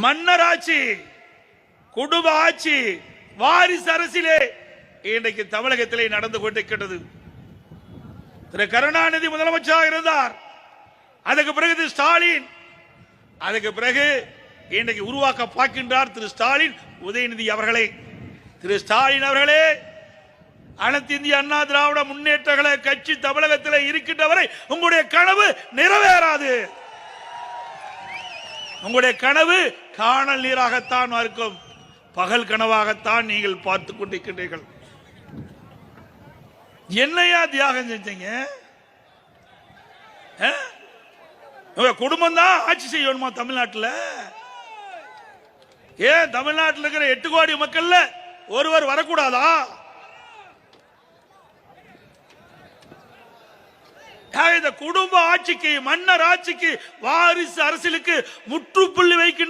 மன்னராட்சி, குடும்ப ஆட்சி, வாரிசு அரசியலே இன்றைக்கு தமிழகத்திலே நடந்து கொண்டிருக்கிறது. திரு கருணாநிதி முதலமைச்சராக இருந்தார். அதுக்கு பிறகு திரு ஸ்டாலின், அதுக்கு பிறகு இன்றைக்கு உருவாக்க பார்க்கின்றார் திரு ஸ்டாலின் உதயநிதி அவர்களை. திரு ஸ்டாலின் அவர்களே, அனைத்து இந்திய அண்ணா திராவிட முன்னேற்ற கழக கட்சி தமிழகத்தில் இருக்கின்றவரை உங்களுடைய கனவு நிறைவேறாது. உங்களுடைய கனவு காணல் நீராகத்தான் இருக்கும், பகல் கனவாகத்தான் நீங்கள் பார்த்து கொண்டிருக்கின்றீர்கள். என்னையா தியாகம் செஞ்சீங்க? குடும்பம் தான் ஆட்சி செய்யணுமா தமிழ்நாட்டில்? ஏன் தமிழ்நாட்டில் இருக்கிற 8 கோடி மக்கள் ஒருவர் வரக்கூடாதா? இந்த குடும்ப ஆட்சிக்கு, மன்னர் ஆட்சிக்கு, வாரிசு அரசியலுக்கு முற்றுப்புள்ளி வைக்கின்ற